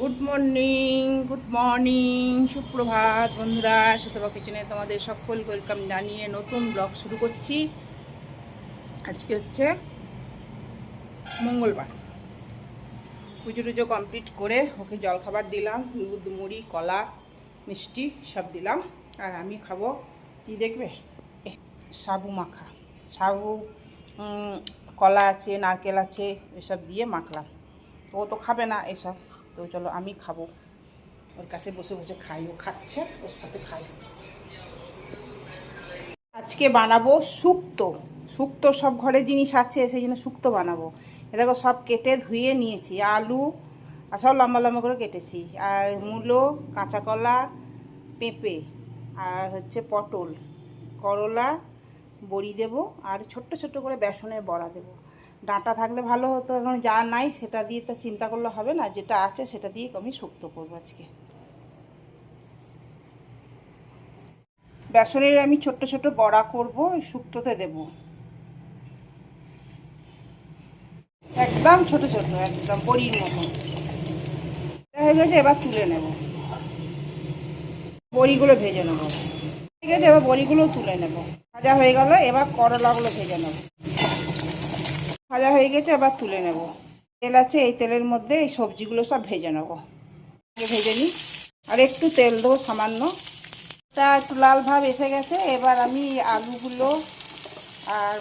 Good morning সুপ্রভাত বন্ধুরা। সুতপা কিচেনে তোমাদের সকল ওয়েলকাম জানিয়ে নতুন ব্লগ শুরু করছি। আজকে হচ্ছে মঙ্গলবার। পুজো টুজো কমপ্লিট করে ওকে জলখাবার দিলাম, দুধ মুড়ি কলা মিষ্টি সব দিলাম। আর আমি খাবো কি দেখবে, সাবু মাখা। সাবু কলা আছে, নারকেল আছে, এসব দিয়ে মাখলাম। তো ও তো খাবে না এসব, তো চলো আমি খাবো। ওর কাছে বসে বসে খাই, ও খাচ্ছে, ওর সাথে খাই। আজকে বানাবো শুক্তো। শুক্তো সব ঘরে জিনিস আছে, সেই জন্য শুক্তো বানাবো। এ দেখো সব কেটে ধুয়ে নিয়েছি, আলু আর সব লম্বা লম্বা করে কেটেছি, আর মূলো, কাঁচা কলা, পেঁপে, আর হচ্ছে পটল, করলা, বড়ি দেবো, আর ছোট্ট ছোট্ট করে বেসনের বড়া দেবো। ডাঁটা থাকলে ভালো হতো, এখন যা নাই সেটা দিয়ে তো চিন্তা করলে হবে না, যেটা আছে সেটা দিয়ে আমি শুক্তো করবো আজকে। বেসনের আমি ছোট্ট ছোট্ট বড়া করবো, শুক্তোতে দেবো। একদম ছোট ছোট, একদম বড়ির মতো হয়ে গেছে। এবার তুলে নেব, বড়িগুলো ভেজে নেব। ঠিক আছে, এবার বড়িগুলো তুলে নেব। ভাজা হয়ে গেল, এবার করলাগুলো ভেজে নেব। ভাজা হয়ে গেছে, এবার তুলে নেব। তেল আছে, এই তেলের মধ্যে এই সবজিগুলো সব ভেজে নেব। ভেজে নিই, আর একটু তেল দেবো সামান্য। তা একটু লাল ভাব এসে গেছে, এবার আমি আলুগুলো আর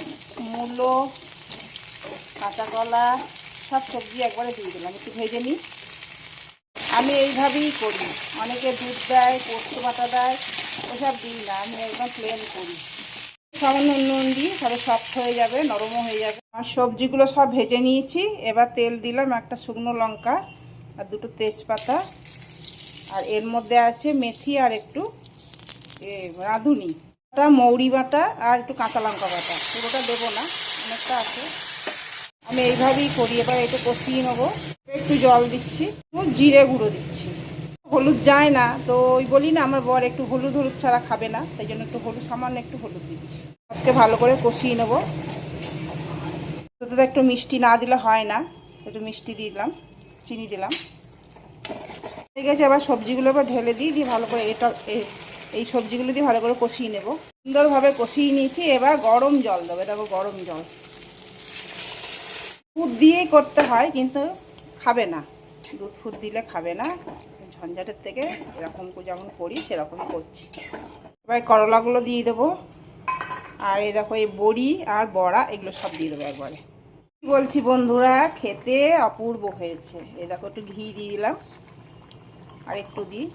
মূলো, কাঁচা কলা সব সবজি একবারে দিয়ে দিলাম, একটু ভেজে নিই। আমি এইভাবেই করি, অনেকে দুধ দেয়, পোস্ত বাটা দেয়, ওসব দিই না, আমি একদম প্লেন করি। সামান্য নুন দিই, তাহলে সফট হয়ে যাবে, নরমও হয়ে যাবে। আর সবজিগুলো সব ভেজে নিয়েছি, এবার তেল দিলাম, একটা শুকনো লঙ্কা আর দুটো তেজপাতা, আর এর মধ্যে আছে মেথি আর একটু রাঁধুনি, মৌরি বাটা আর একটু কাঁচা লঙ্কা বাটা। পুরোটা দেবো না, অনেকটা আছে। আমি এইভাবেই করি। এবার একটু কষিয়ে নেবো, একটু জল দিচ্ছি, জিরে গুঁড়ো দিচ্ছি। হলুদ যায় না, তো ওই বলি না আমার বর একটু হলুদ হলুদ ছাড়া খাবে না, তাই জন্য একটু হলুদ, সামান্য একটু হলুদ দিচ্ছি। সবকে ভালো করে কষিয়ে নেবো। তো একটু মিষ্টি না দিলে হয় না, একটু মিষ্টি দিলাম, চিনি দিলাম। ঠিক আছে, এবার সবজিগুলো এবার ঢেলে দিয়ে ভালো করে এই সবজিগুলো দিয়ে ভালো করে কষিয়ে নেব। সুন্দরভাবে কষিয়ে নিয়েছি, এবার গরম জল দেবো। দেখো গরম জল, দুধ দিয়েই করতে হয়, কিন্তু খাবে না, দুধ ফুদ দিলে খাবে না। ঝঞ্ঝাটের থেকে এরকম যেমন করি সেরকমই করছি। এবার করলাগুলো দিয়ে দেবো, আর এই দেখো এই বড়ি আর বড়া এগুলো সব দিয়ে দেবো একবারে। বলছি বন্ধুরা, খেতে অপূর্ব হয়েছে। এই দেখো একটু ঘি দিয়ে দিলাম, আর একটু দিই,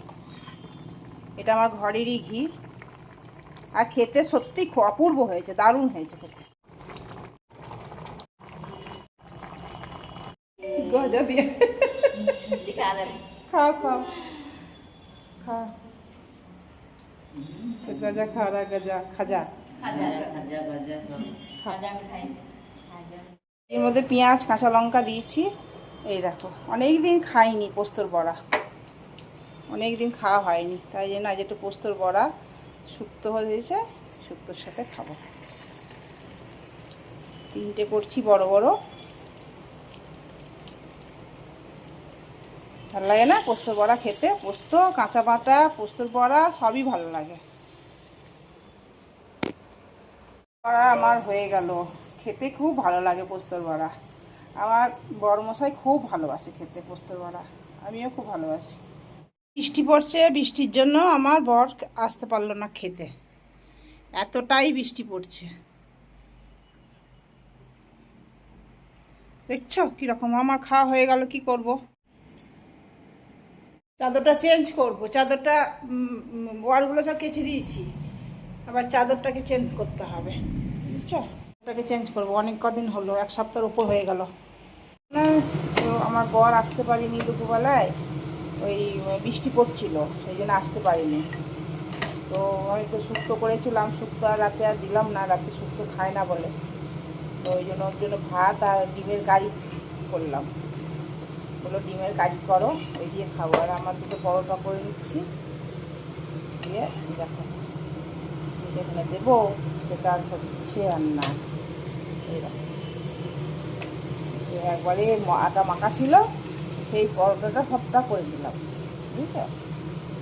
এটা আমার ঘরেরই ঘি। আর খেতে সত্যি অপূর্ব হয়েছে, দারুণ হয়েছে খেতে। গজা দিয়ে খাও খাও খাও, সে গজা খাওয়া, গজা খাজা। এর মধ্যে পেঁয়াজ কাঁচা লঙ্কা দিয়েছি। এই দেখো, অনেক দিন খাইনি পোস্তর বড়া, অনেক দিন খাওয়া হয়নি, তাই জন্য আজ একটু পোস্তর বড়া শুক্তো হয়েছে, শুক্তোর সাথে খাবো। 3টে করছি বড় বড়। ভালো লাগে না পোস্তর বড়া খেতে? পোস্ত, কাঁচা বাটা, পোস্তর বড়া সবই ভালো লাগে। বড়া আমার হয়ে গেল, খেতে খুব ভালো লাগে পোস্তর বড়া। আমার বড়মশাই খুব ভালোবাসে খেতে পোস্তর বড়া, আমিও খুব ভালোবাসি। বৃষ্টি পড়ছে, বৃষ্টির জন্য আমার বর আসতে পারলো না খেতে, এতটাই বৃষ্টি পড়ছে। দেখছো কীরকম? আমার খাওয়া হয়ে গেল, কি করব? চাদরটা চেঞ্জ করব, চাদরটা ওয়ারগুলো সব কেচে দিয়েছি, আবার চাদরটাকে চেঞ্জ করতে হবে, বুঝছো? ওটাকে চেঞ্জ করবো, অনেক কদিন হলো, 1 সপ্তাহের উপর হয়ে গেল না। তো আমার বর আসতে পারিনি দুপুরবেলায়, ওই বৃষ্টি পড়ছিল, সেই জন্য আসতে পারিনি। তো আমি তো শুক্তো করেছিলাম, শুক্তো আর রাতে আর দিলাম না, রাতে শুক্তো খায় না বলে। তো ওই জন্য ওর জন্য ভাত আর ডিমের কারি করলাম। বললো ডিমের কারি করো, ওই দিয়ে খাবো। আর আমার দুটো পরোটা করে নিচ্ছি, দিয়ে দেখো যেখানে দেবো সেটা আর হচ্ছে আর না। এইরকম একবারে আটা মাখা ছিল, সেই পরোটাটা সবটা করে নিলাম, বুঝছো,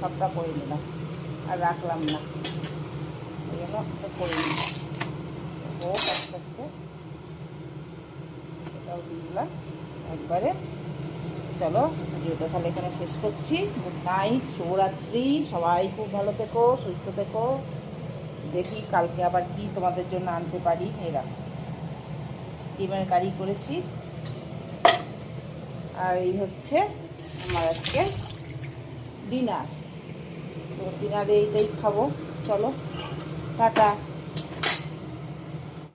সবটা করে নিলাম আর রাখলাম না, এই জন্য করে নিলাম। হোক আস্তে আস্তে, এটাও দিয়ে দিলাম একবারে। চলো ভিডিওটা তাহলে এখানে শেষ করছি। গুড নাইট, শুভরাত্রি, সবাই খুব ভালো থেকো, সুস্থ থেকো। দেখি কালকে আবার কি তোমাদের জন্য আনতে পারি। এরা ডিমের কারি করেছি, আর এই হচ্ছে আমার আজকে ডিনার। তো ডিনারে এইটাই খাবো। চলো টাটা।